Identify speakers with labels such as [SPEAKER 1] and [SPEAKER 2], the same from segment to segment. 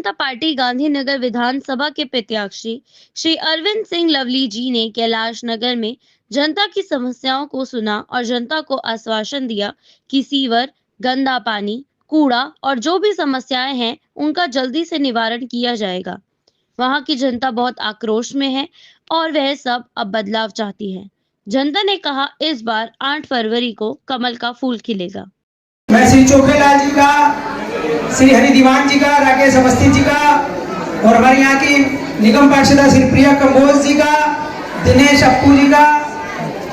[SPEAKER 1] जनता party Gandhinagar विधानसभा के प्रत्याशी श्री अरविंद सिंह लवली जी ने कैलाश नगर में जनता की समस्याओं को सुना और जनता को आश्वासन दिया कि सीवर, गंदा पानी, कूड़ा और जो भी समस्याएं हैं उनका जल्दी से निवारण किया जाएगा। वहां की जनता बहुत आक्रोश में है और वह सब अब बदलाव चाहती है। जनता ने कहा इस बार 8 फरवरी को कमल का फूल खिलेगा।
[SPEAKER 2] मैं श्री चोखेलाल जी का, श्री हरि दीवान जी का, राकेश अवस्थी जी का और हमारे यहाँ की निगम पार्षद श्री प्रिया कंबोज जी का, दिनेश अप्पू जी का,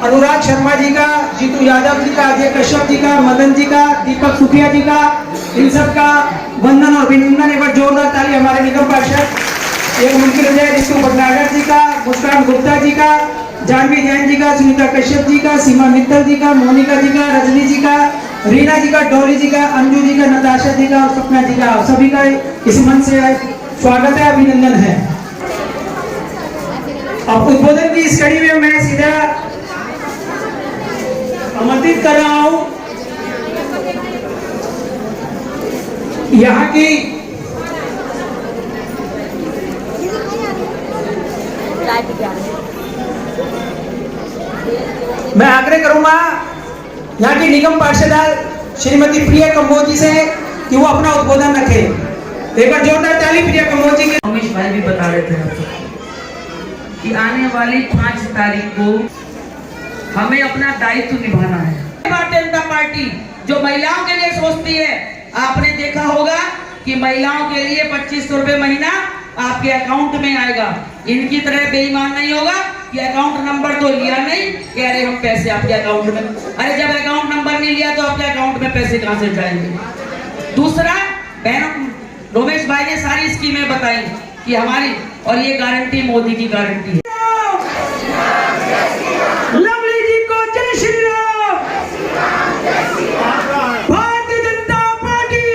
[SPEAKER 2] अनुराग शर्मा जी का, जीतू यादव जी का, अजय कश्यप जी का, मदन जी का, दीपक सुखिया जी का, इन सब का वंदन और अभिनंदन। एक बार जोरदार ताली हमारे निगम पार्षद एक मुमकिन हो जाए रितु भटनागर जी का, मुस्कान गुप्ता जी का, जानवी जैन जी का, सुनीता कश्यप जी का, सीमा मित्तल जी का, मोनिका जी का, रजनी जी का, रीना जी का, डोली जी का, अंजू जी का, नताशा जी का और सपना जी का, सभी का इस मंच से स्वागत है, अभिनंदन है। अब उद्बोधन की इस कड़ी में मैं सीधा आमंत्रित कर रहा हूं यहाँ की मैं आग्रह करूंगा यहाँ की निगम पार्षद श्रीमती प्रिया कंबोज जी से कि वो अपना उद्बोधन रखे। एक बार जोरदार ताली प्रिया कंबोज जी के।
[SPEAKER 3] रमेश भाई भी बता रहे थे कि आने वाली 5 तारीख को हमें अपना दायित्व निभाना है। भारतीय जनता पार्टी जो महिलाओं के लिए सोचती है, आपने देखा होगा कि महिलाओं के लिए 2500 रुपए महीना आपके अकाउंट में आएगा। इनकी तरह बेईमान नहीं होगा कि अकाउंट नंबर तो लिया नहीं कि अरे हम पैसे आपके अकाउंट में, अरे जब अकाउंट नंबर नहीं लिया तो आपके अकाउंट में पैसे कहां से जाएंगे। दूसरा, बहनों रमेश भाई ने सारी स्कीमें बताई कि हमारी, और ये गारंटी मोदी की गारंटी है।
[SPEAKER 2] लवली जी को जय श्री राम। भारतीय जनता पार्टी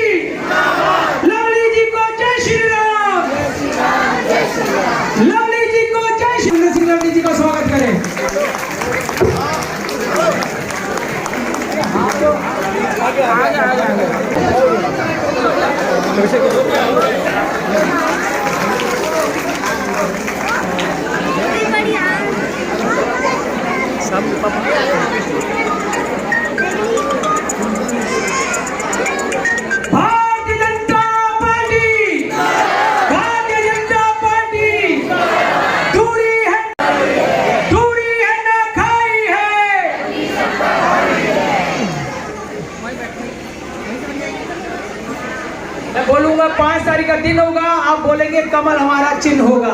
[SPEAKER 2] लवली जी को जय श्री राम। लवली जी को जय श्री राम। लवली जी का स्वागत करें। भारतीय जनता पार्टी, भारतीय जनता पार्टी दूरी है ना खाई है। मैं बोलूंगा 5 तारीख का दिन होगा, आप बोलेंगे कमल हमारा चिन्ह होगा।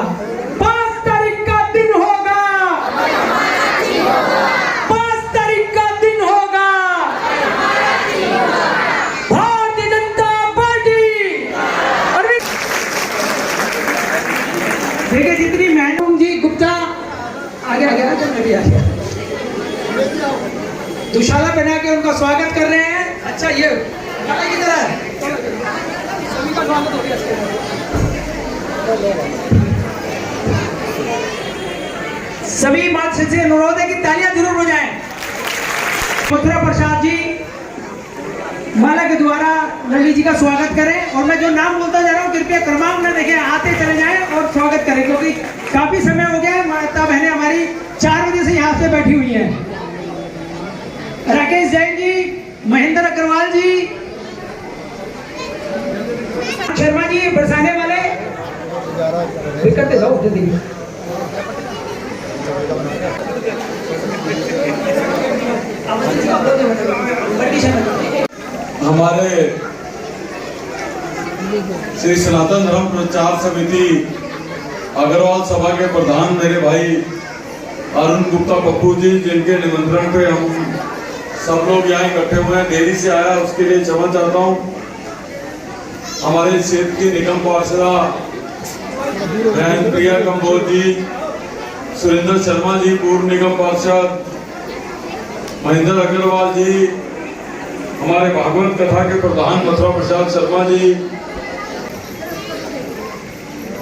[SPEAKER 2] 5 तारीख का दिन होगा, 5 तारीख का दिन होगा। भारतीय जनता पार्टी। देखिए जितनी मैडम जी गुप्ता आगे आगे दुशाला बना के उनका स्वागत कर रहे हैं। अच्छा ये किधर है? सभी का स्वागत हो गया। सभी मात से अनुरोध है कि तालियां जरूर हो जाएं। मथुरा प्रसाद जी माला के द्वारा लवली जी का स्वागत करें। और मैं जो नाम बोलता जा रहा हूँ कृपया क्रमांक न देखें, आते चले जाएं और स्वागत करें, क्योंकि काफी समय हो गया। माता बहनें हमारी 4 बजे से यहाँ पे बैठी हुई हैं। राकेश जैन जी, महेंद्र अग्रवाल जी, शर्मा जी बरसाने वाले
[SPEAKER 4] हमारे श्री सनातन धर्म प्रचार समिति अग्रवाल सभा के प्रधान मेरे भाई अरुण गुप्ता पप्पू जी, जिनके निमंत्रण पे हम सब लोग यहाँ इकट्ठे हुए हैं, देरी से आया उसके लिए क्षमा चाहता हूँ। हमारे क्षेत्र की निगम पार्षदा बहन प्रिया कंबोज जी, सुरेंद्र शर्मा जी पूर्व निगम पार्षद, महेंद्र अग्रवाल जी, हमारे भागवत कथा के प्रधान मथुरा प्रसाद शर्मा जी।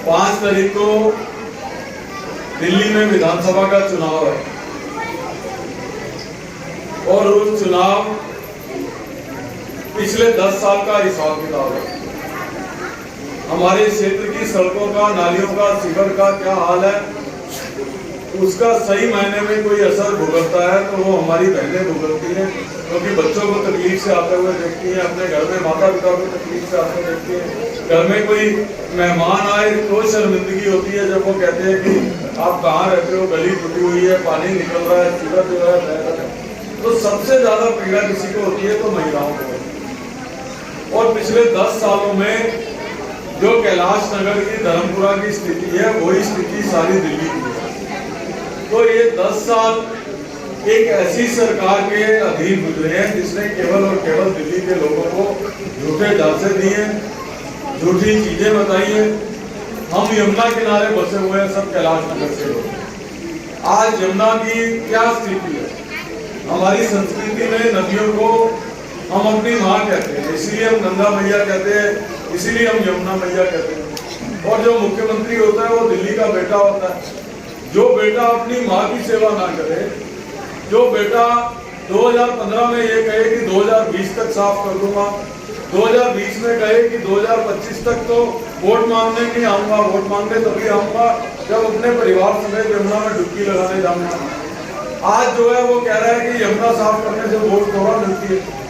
[SPEAKER 4] 5 तारीख को दिल्ली में विधानसभा का चुनाव है और उस चुनाव पिछले 10 साल का हिसाब किताब है। हमारे क्षेत्र की सड़कों का, नालियों का, सीवर का क्या हाल है, उसका सही मायने में कोई असर भुगतता है तो वो हमारी बहनें भुगतती हैं, क्योंकि बच्चों को तकलीफ से आते हुए देखती हैं, अपने घर में माता पिता को तकलीफ से आते देखती हैं। घर में कोई मेहमान आए तो शर्मिंदगी होती है जब वो कहते हैं कि आप कहाँ रहते हो, गली टूटी हुई है, पानी निकल रहा है, सीवर जो है बह रहा है। तो सबसे ज्यादा पीड़ा किसी को होती है तो महिलाओं को। और पिछले 10 सालों में जो कैलाश नगर की, धर्मपुरा की स्थिति है, वही स्थिति सारी दिल्ली की है। तो ये 10 साल एक ऐसी सरकार के अधीन गुजरे हैं जिसने केवल और केवल दिल्ली के लोगों को झूठे झांसे दिए, झूठी चीजें बताई हैं। हम यमुना किनारे बसे हुए हैं सब कैलाश नगर से लोग। आज यमुना की क्या स्थिति है? हमारी संस्कृति में नदियों को हम अपनी माँ कहते हैं, इसीलिए हम गंगा मैया कहते हैं, इसीलिए हम यमुना मैया कहते हैं। और जो मुख्यमंत्री होता है वो दिल्ली का बेटा होता है। जो बेटा अपनी माँ की सेवा ना करे, जो बेटा 2015 में ये कहे कि 2020 तक साफ कर दूंगा, 2020 में कहे कि 2025 तक तो वोट मांगने नहीं आऊंगा, वोट मांगने तभी आऊंगा जब अपने परिवार समेत यमुना में डुबकी लगाने जाऊंगा। आज जो है वो कह रहा है कि यमुना साफ करने से वोट थोड़ा मिलती है।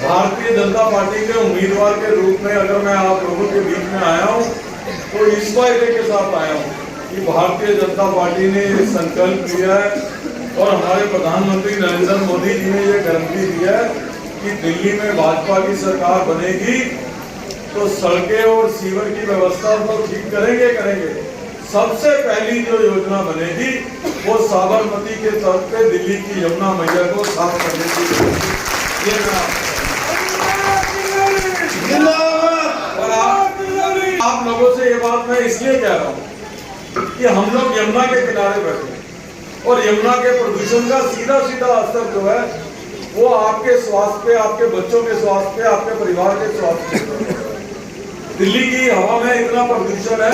[SPEAKER 4] भारतीय जनता पार्टी के उम्मीदवार के रूप में अगर मैं आप लोगों के बीच में आया हूँ तो इस वायदे के साथ आया हूँ कि भारतीय जनता पार्टी ने ये संकल्प लिया है और हमारे प्रधानमंत्री नरेंद्र मोदी जी ने ये गारंटी दिया है कि दिल्ली में भाजपा की सरकार बनेगी तो सड़कें और सीवर की व्यवस्था तो ठीक करेंगे। सबसे पहली जो योजना बनेगी वो साबरमती के तट पे दिल्ली की यमुना मैया को साफ करने की। ये और आप लोगों से ये बात मैं इसलिए कह रहा हूँ कि हम लोग यमुना के किनारे बैठे और यमुना के प्रदूषण का सीधा सीधा असर जो है वो आपके स्वास्थ्य पे, आपके बच्चों के स्वास्थ्य पे, आपके परिवार के स्वास्थ्य पे। दिल्ली की हवा में इतना प्रदूषण है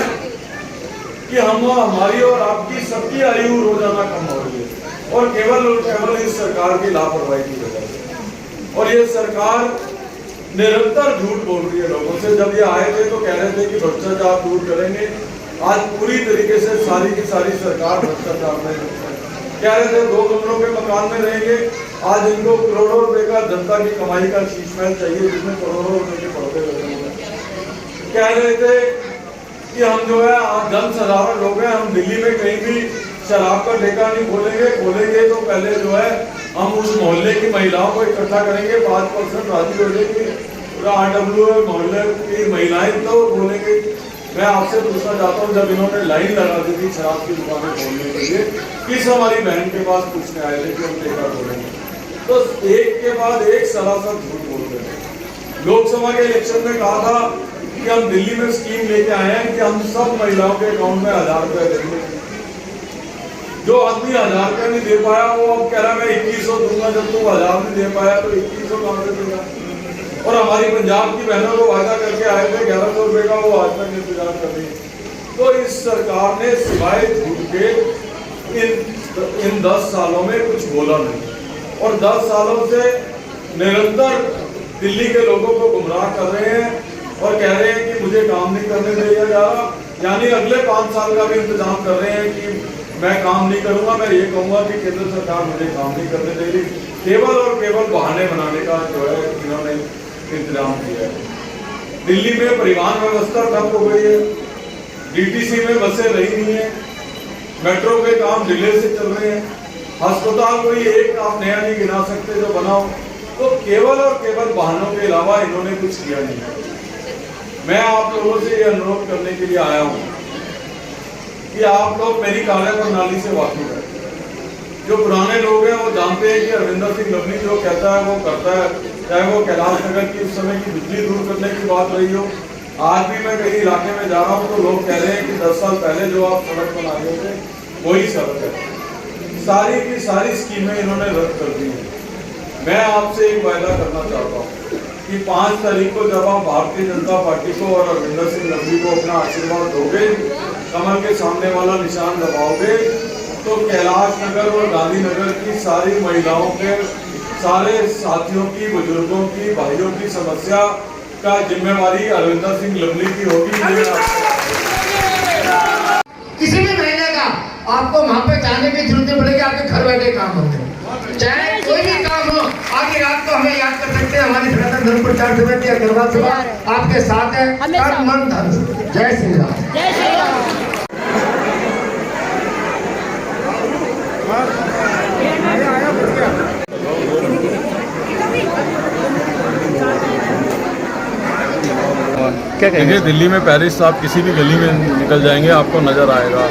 [SPEAKER 4] कि हमारी और आपकी सबकी आयु रोजाना कम हो रही है और केवल इस सरकार की लापरवाही की वजह से। और ये सरकार निरंतर झूठ बोल रही है लोगों से। जब ये आए थे तो कह रहे थे कि भ्रष्टाचार दूर करेंगे, आज पूरी तरीके से सारी की सारी सरकार भ्रष्टाचार में कह रहे थे 2 कमरों के मकान में रहेंगे, आज इनको करोड़ों रुपए का जनता की कमाई का शीश महल चाहिए जिसमें करोड़ों रुपए के पर्दे लगे हुए हैं। कह रहे थे कि हम जो है जन साधारण लोग हैं, हम दिल्ली में कहीं भी शराब का ठेका नहीं खोलेंगे तो पहले जो है हम उस मोहल्ले की महिलाओं को इकट्ठा करेंगे, 5% राजी हो जाएगी, पूरा RW मोहल्ले की महिलाएं तो बोलेंगे। मैं आपसे पूछना चाहता हूँ, जब इन्होंने लाइन लगा दी थी शराब की दुकानें खोलने के लिए, किस हमारी बहन के पास पूछने आए थे कि हम ठेका खोलेंगे? तो एक के बाद एक सरासर झूठ बोलते थे। लोकसभा के इलेक्शन में कहा था कि हम दिल्ली में स्कीम लेके आए हैं कि हम सब महिलाओं के अकाउंट में 1000 रुपए देंगे। जो आदमी 1000 रुपया नहीं दे पाया वो अब कह रहा मैं 2100 दूंगा। जब तू 1000 नहीं दे पाया तो 2100 कहां से देगा? और हमारी पंजाब की बहनों को वादा करके आए थे 1100 रुपए का, वो आज तक इंतजार कर रही है। तो इस सरकार ने सिवाय झूठ के इन 10 सालों में कुछ बोला नहीं और 10 सालों से निरंतर दिल्ली के लोगों को गुमराह कर रहे हैं और कह रहे हैं कि मुझे काम नहीं करने दिया जा रहा। यानी अगले 5 साल का भी इंतजाम कर रहे हैं कि मैं काम नहीं करूंगा, मैं ये कहूंगा कि केंद्र सरकार मुझे काम नहीं करने दे रही। केवल और केवल बहाने बनाने का जो है इन्होंने इंतजाम किया है। दिल्ली में परिवहन व्यवस्था ठप हो गई है, DTC में बसें रही नहीं है, मेट्रो के काम डिले से चल रहे हैं, अस्पताल कोई एक आप नया नहीं गिना सकते जो बनाओ। तो केवल और केवल बहानों के अलावा इन्होंने कुछ किया नहीं। मैं आप लोगों से ये अनुरोध करने के लिए आया हूँ कि आप लोग मेरी कार्य प्रणाली से वाकिफ हैं। जो पुराने लोग हैं वो जानते हैं कि अरविंदर सिंह लवली जो कहता है वो करता है, चाहे वो कैलाश नगर की उस समय की बिजली दूर करने की बात रही हो। आज भी मैं कहीं इलाके में जा रहा हूँ तो लोग कह रहे हैं कि 10 साल पहले जो आप सड़क बना रहे थे वही सड़क है। सारी की सारी स्कीमें इन्होंने रद्द कर दी है। मैं आपसे एक वायदा करना चाहता हूँ कि 5 तारीख को जब आप भारतीय जनता पार्टी को और अरविंदर सिंह लवली को अपना आशीर्वाद दोगे, कमल के सामने वाला निशान दबाओगे, तो कैलाश नगर और गांधीनगर की सारी महिलाओं के, सारे साथियों की, बुजुर्गों की, भाइयों की समस्या का जिम्मेवारी अरविंदर सिंह लवली की होगी।
[SPEAKER 5] किसी भी महीने का आपको वहाँ पे जाने की जरूरत नहीं पड़ेगी, आपके घर बैठे काम होंगे। चाहे कोई भी काम हो, आधी रात को हमें याद कर सकते हैं। हमारी सनातन धर्म प्रचार समिति अग्रवाल सभा आपके साथ है। तन मन धन। जय श्री राम।
[SPEAKER 1] जय श्री राम।
[SPEAKER 4] देखिए, दिल्ली में पेरिस आप किसी भी गली में निकल जाएंगे आपको नज़र आएगा,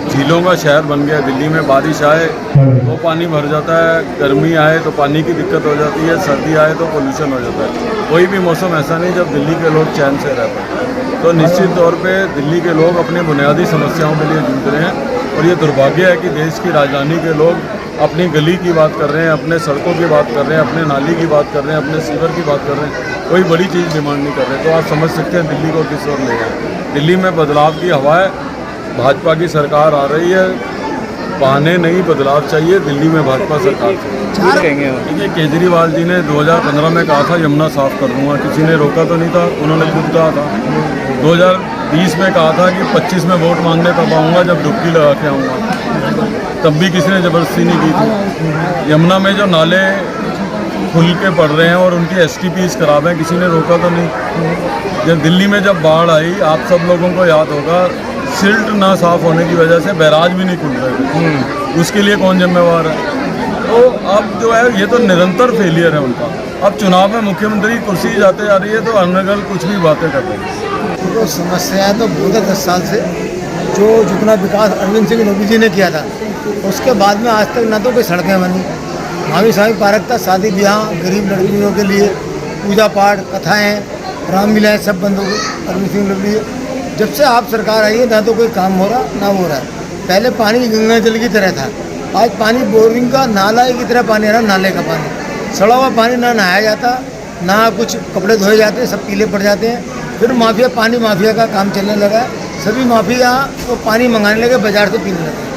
[SPEAKER 4] झीलों का शहर बन गया। दिल्ली में बारिश आए तो पानी भर जाता है, गर्मी आए तो पानी की दिक्कत हो जाती है, सर्दी आए तो पोल्यूशन हो जाता है। कोई भी मौसम ऐसा नहीं जब दिल्ली के लोग चैन से रहते हैं। तो निश्चित तौर पे दिल्ली के लोग अपनी बुनियादी समस्याओं के लिए जूझ रहे हैं और ये दुर्भाग्य है कि देश की राजधानी के लोग अपनी गली की बात कर रहे हैं, अपने सड़कों की बात कर रहे हैं, अपने नाली की बात कर रहे हैं, अपने सीवर की बात कर रहे हैं, कोई बड़ी चीज़ डिमांड नहीं कर रहे। तो आप समझ सकते हैं दिल्ली को किस ओर ले जाए। दिल्ली में बदलाव की हवा है, भाजपा की सरकार आ रही है, बहाने नहीं बदलाव चाहिए। दिल्ली में भाजपा सरकार चाहिए। देखिए, केजरीवाल जी ने 2015 में कहा था यमुना साफ कर दूंगा, किसी ने रोका तो नहीं था, उन्होंने खुद कहा था। 2020 में कहा था कि 25 में वोट मांगने तब आऊँगा जब डुबकी लगा के आऊँगा, तब भी किसी ने ज़बरदस्ती नहीं की थी। यमुना में जो नाले खुल के पड़ रहे हैं और उनकी STPs खराब हैं, किसी ने रोका तो नहीं। जब दिल्ली में जब बाढ़ आई, आप सब लोगों को याद होगा, सिल्ट ना साफ होने की वजह से बैराज भी नहीं खुल रहे थे। उसके लिए कौन जिम्मेवार है? तो अब जो है ये तो निरंतर फेलियर है उनका। अब चुनाव में मुख्यमंत्री की कुर्सी जाते जा रही है तो अनगल कुछ भी बातें कर रहे हैं।
[SPEAKER 5] तो समस्या तो बहुत है 10 साल से। जो जितना विकास अरविंद सिंह लवली जी ने किया था, उसके बाद में आज तक ना तो कोई सड़कें बनी, भावी स्वामी पार्क था, शादी ब्याह गरीब लड़कियों के लिए, पूजा पाठ कथाएँ रामलीलाएँ सब बंद हो गई। अरविंद सिंह लवली जब से आप सरकार आई है ना तो कोई काम हो रहा ना हो रहा है। पहले पानी गंगा जल की तरह था, आज पानी बोरिंग का नाला की तरह पानी आ रहा, नाले का पानी सड़ा हुआ पानी, ना नहाया जाता ना कुछ कपड़े धोए जाते, सब पीले पड़ जाते हैं। फिर माफिया पानी माफिया का काम चलने लगा, सभी माफिया वो पानी मंगाने लगे, बाजार से पीने लगे।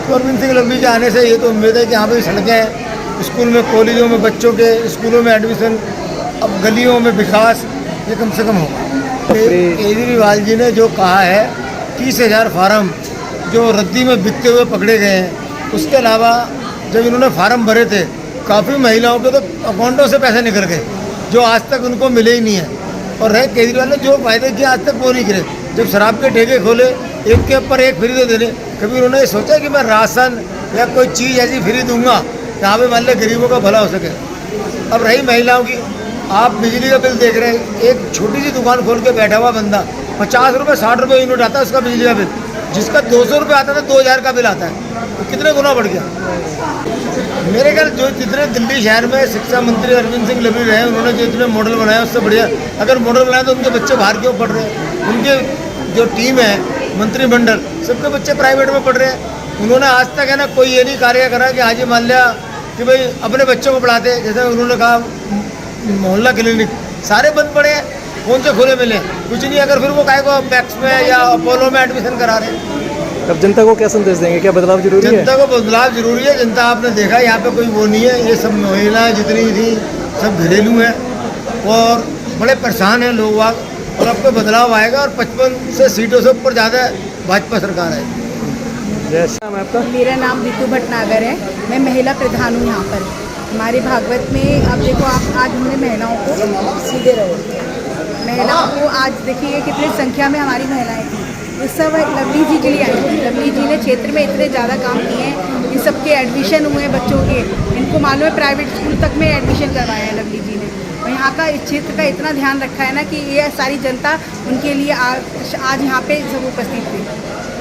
[SPEAKER 5] तो अरविंद सिंह लवली के आने से ये तो उम्मीद है कि यहाँ पर सड़कें हैं, स्कूल में कॉलेजों में बच्चों के स्कूलों में एडमिशन, अब गलियों में विकास ये कम से कम होगा। केजरीवाल जी ने जो कहा है 30,000 फार्म जो रद्दी में बिकते हुए पकड़े गए हैं, उसके अलावा जब इन्होंने फार्म भरे थे काफ़ी महिलाओं के तो अकाउंटों से पैसे निकल गए जो आज तक उनको मिले ही नहीं है। और रहे केजरीवाल ने जो वायदे किए आज तक वो नहीं करे। जब शराब के ठेके खोले, एक के ऊपर एक फ्री दे देने, कभी उन्होंने ये सोचा कि मैं राशन या कोई चीज़ ऐसी फ्री दूंगा जहाँ पे मान लो गरीबों का भला हो सके। अब रही महिलाओं की, आप बिजली का बिल देख रहे हैं, एक छोटी सी दुकान खोल के बैठा हुआ बंदा 50 रुपये 60 रुपये यूनिट आता है उसका बिजली का बिल, जिसका 200 रुपये आता था 2000 का बिल आता है, तो कितने गुना बढ़ गया। मेरे ख्याल जो जितने दिल्ली शहर में शिक्षा मंत्री अरविंद सिंह लवली रहे, उन्होंने जो जितने मॉडल बनाया उससे बढ़िया। अगर मॉडल बनाए तो उनके बच्चे बाहर क्यों पढ़ रहे हैं? उनके जो टीम है मंत्रिमंडल सबके बच्चे प्राइवेट में पढ़ रहे हैं। उन्होंने आज तक है ना कोई ये नहीं कार्य करा कि आज ही मान लिया कि भाई अपने बच्चों को पढ़ाते, जैसे उन्होंने कहा मोहल्ला क्लिनिक सारे बंद पड़े हैं, कौन से खुले मिले? कुछ नहीं। अगर फिर वो काहे को मैक्स में या अपोलो में एडमिशन करा रहे हैं।
[SPEAKER 6] अब जनता को क्या संदेश देंगे, क्या बदलाव जरूरी है?
[SPEAKER 5] जनता को बदलाव जरूरी है। जनता आपने देखा यहाँ पे कोई वो नहीं है, ये सब महिलाएं जितनी थी सब घरेलू हैं और बड़े परेशान हैं लोग वाग, और अब तो बदलाव आएगा और 55 से सीटों से ऊपर ज़्यादा भाजपा सरकार है।
[SPEAKER 6] आपका?
[SPEAKER 7] मेरा नाम रितु भटनागर है, मैं महिला प्रधान हूँ यहाँ पर। हमारे भागवत में अब देखो आप, आज हमने महिलाओं को सीधे रहो, महिलाओं को आज देखिए कितनी संख्या में हमारी महिलाएं थी, ये सब लवली जी के लिए आई थी। लवली जी ने क्षेत्र में इतने ज़्यादा काम किए हैं, इन सबके एडमिशन हुए हैं बच्चों के, इनको मालूम है प्राइवेट स्कूल तक में एडमिशन करवाया है लवली जी ने। और यहाँ का इस क्षेत्र का इतना ध्यान रखा है ना कि ये सारी जनता उनके लिए आज यहाँ पे सब उपस्थित थी।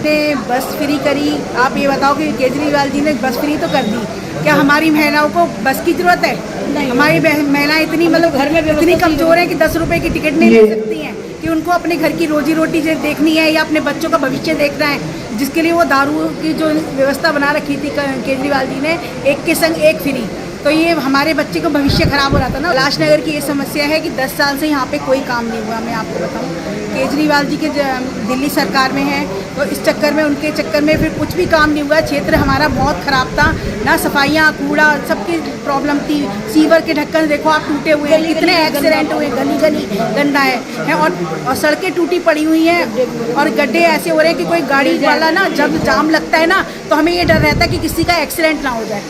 [SPEAKER 7] ने बस फ्री करी, आप ये बताओ कि केजरीवाल जी ने बस फ्री तो कर दी, क्या हमारी महिलाओं को बस की जरूरत है? हमारी महिलाएं इतनी मतलब घर में इतनी कमज़ोर हैं कि 10 रुपये की टिकट नहीं ले सकती हैं कि उनको अपने घर की रोजी रोटी देखनी है या अपने बच्चों का भविष्य देखना है, जिसके लिए वो दारू की जो व्यवस्था बना रखी थी केजरीवाल जी ने, एक के संग एक फ्री, तो ये हमारे बच्चे का भविष्य खराब हो रहा था ना। कैलाश नगर की ये समस्या है कि 10 साल से यहाँ पे कोई काम नहीं हुआ। मैं आपको बताऊँ कि केजरीवाल जी के दिल्ली सरकार में हैं, तो इस चक्कर में उनके चक्कर में फिर कुछ भी काम नहीं हुआ। क्षेत्र हमारा बहुत ख़राब था, ना सफाइयाँ, कूड़ा, सबकी प्रॉब्लम थी। सीवर के ढक्कन देखो आप टूटे हुए हैं, कितने एक्सीडेंट हुए, गली गली गंदा है और सड़कें टूटी पड़ी हुई हैं और गड्ढे ऐसे हो रहे हैं कि कोई गाड़ी वाला ना जब जाम लगता है ना तो हमें ये डर रहता है कि किसी का एक्सीडेंट ना हो जाए।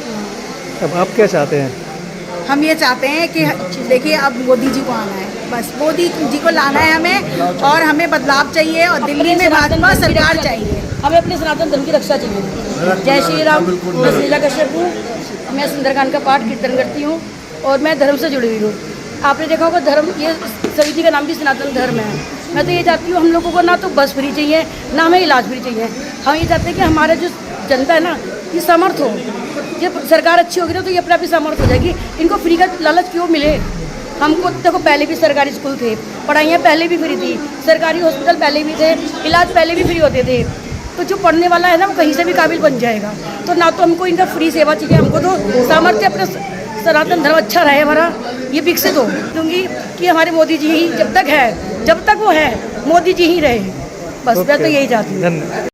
[SPEAKER 6] अब आप क्या चाहते हैं?
[SPEAKER 7] हम ये चाहते हैं कि देखिए अब मोदी जी को आना है, बस मोदी जी को लाना है हमें, और हमें बदलाव चाहिए और दिल्ली में भाजपा सरकार चाहिए।
[SPEAKER 8] हमें अपने सनातन धर्म की रक्षा चाहिए। जय श्री राम। मैं शीला कश्यप हूँ, मैं सुंदरकांड का पाठ कीर्तन करती हूँ और मैं धर्म से जुड़ी हुई हूँ। आपने देखा होगा धर्म, ये समिति का नाम भी सनातन धर्म है। मैं तो ये चाहती हूँ हम लोगों को ना तो बस फ्री चाहिए, ना हमें इलाज फ्री चाहिए। हम ये चाहते हैं कि हमारा जो जनता है ना, ये समर्थ हो। ये सरकार अच्छी होगी ना तो ये अपना भी समर्थ हो जाएगी। इनको फ्री का लालच क्यों मिले? हमको देखो पहले भी सरकारी स्कूल थे, पढ़ाइयाँ पहले भी फ्री थी, सरकारी हॉस्पिटल पहले भी थे, इलाज पहले भी फ्री होते थे। तो जो पढ़ने वाला है ना वो कहीं से भी काबिल बन जाएगा। तो ना तो हमको इनका फ्री सेवा चाहिए, हमको तो सामर्थ्य अपना सनातन धर्म अच्छा रहे हमारा, ये विकसित हो दूंगी कि हमारे मोदी जी ही जब तक वो है मोदी जी ही रहे। बस मैं तो यही चाहती हूँ।